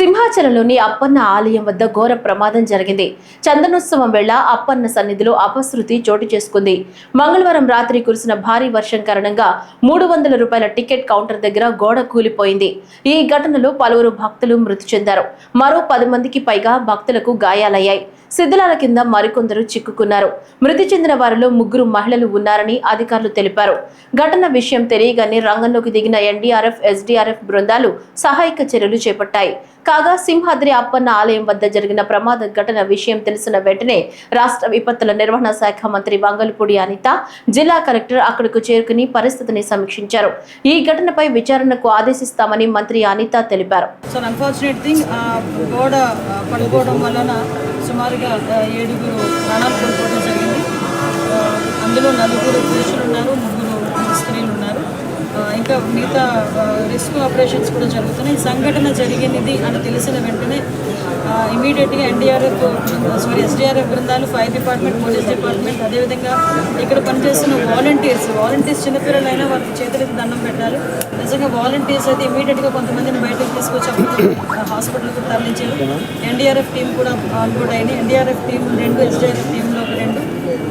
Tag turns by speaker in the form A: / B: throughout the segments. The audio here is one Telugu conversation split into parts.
A: సింహాచలంలోని అప్పన్న ఆలయం వద్ద ఘోర ప్రమాదం జరిగింది. చందనోత్సవం వేళ అప్పన్న సన్నిధిలో అపశృతి చోటు చేసుకుంది. మంగళవారం రాత్రి కురిసిన భారీ వర్షం కారణంగా 300 రూపాయల టికెట్ కౌంటర్ దగ్గర గోడ కూలిపోయింది. ఈ ఘటనలో పలువురు భక్తులు మృతి చెందారు. మరో 10 మందికి పైగా భక్తులకు గాయాలయ్యాయి. శిథిలాల కింద మరికొందరు చిక్కుకున్నారు. మృతి చెందిన వారిలో 3 మహిళలు ఉన్నారని అధికారులు తెలిపారు. ఘటన విషయం తెలియగానే రంగంలోకి దిగిన ఎన్డీఆర్ఎఫ్, ఎస్డీఆర్ఎఫ్ బృందాలు సహాయక చర్యలు చేపట్టాయి. కాగా సింహాద్రి అప్పన్న ఆలయం వద్ద జరిగిన ప్రమాద ఘటన విషయం తెలిసిన వెంటనే రాష్ట్ర విపత్తుల నిర్వహణ శాఖ మంత్రి వంగలపూడి అనిత, జిల్లా కలెక్టర్ అక్కడకు చేరుకుని పరిస్థితిని సమీక్షించారు. ఈ ఘటనపై విచారణకు ఆదేశిస్తామని మంత్రి అనిత తెలిపారు.
B: సుమారుగా 7 ప్రాణాలు కోల్పోవడం జరిగింది. అందులో 4 పురుషులు ఉన్నారు, 3 స్త్రీలు ఉన్నారు. ఇంకా మిగతా రెస్క్యూ ఆపరేషన్స్ కూడా జరుగుతున్నాయి. ఈ సంఘటన జరిగినది అని తెలిసిన వెంటనే ఇమీడియట్గా ఎస్డీఆర్ఎఫ్ బృందాలు, ఫైర్ డిపార్ట్మెంట్, పోలీస్ డిపార్ట్మెంట్, అదేవిధంగా ఇక్కడ పనిచేస్తున్న వాలంటీర్స్ చిన్నపిల్లలైనా వారికి చేతులకి దండం పెట్టారు. నిజంగా వాలంటీర్స్ అయితే ఇమీడియట్గా కొంతమందిని బయటకు తీసుకొచ్చి హాస్పిటల్కి తరలించారు. ఎన్డీఆర్ఎఫ్ టీం కూడా ఆన్బోర్డ్ అయింది. ఎన్డీఆర్ఎఫ్ టీం 2, ఎస్డీఆర్ఎఫ్ టీంలో 2,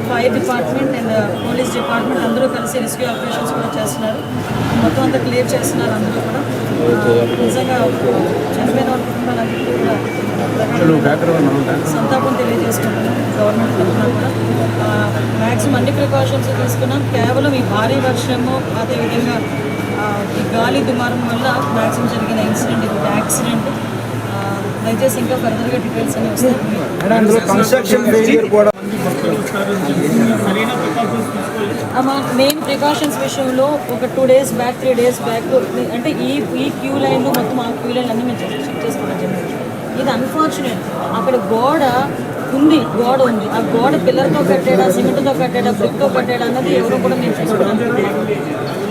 B: fire department and police department అందరూ కలిసి రెస్క్యూ ఆపరేషన్స్ కూడా చేస్తున్నారు. మొత్తం అంతా క్లియర్ చేస్తున్నారు. అందరూ కూడా నిజంగా చనిపోయిన వాళ్ళ కుటుంబాలందరికీ కూడా సంతాపం తెలియజేసుకుంటున్నాం. గవర్నమెంట్ తరఫున కూడా మ్యాక్సిమం అన్ని ప్రికాషన్స్ తీసుకున్నాం. కేవలం ఈ భారీ వర్షము, అదేవిధంగా ఈ గాలి దుమారం వల్ల మ్యాక్సిమం జరిగిన ఇన్సిడెంట్, ఇది యాక్సిడెంట్. దయచేసి ఇంకా ఫర్దర్గా డీటెయిల్స్ అన్ని వస్తాయి. మెయిన్ ప్రికాషన్స్ విషయంలో ఒక 2 days బ్యాక్, 3 days బ్యాక్ అంటే ఈ క్యూ లైన్లో మొత్తం ఆ క్యూ లైన్ అన్నీ మేము చెక్ చేసుకోవడం జరిగింది. ఇది అన్ఫార్చునేట్. అక్కడ గోడ ఉంది. ఆ గోడ పిల్లర్తో కట్టాడా, సిమెంట్తో కట్టాడా, బ్రిక్తో కట్టాడా అన్నది ఎవరో కూడా మేము చూసుకోవడం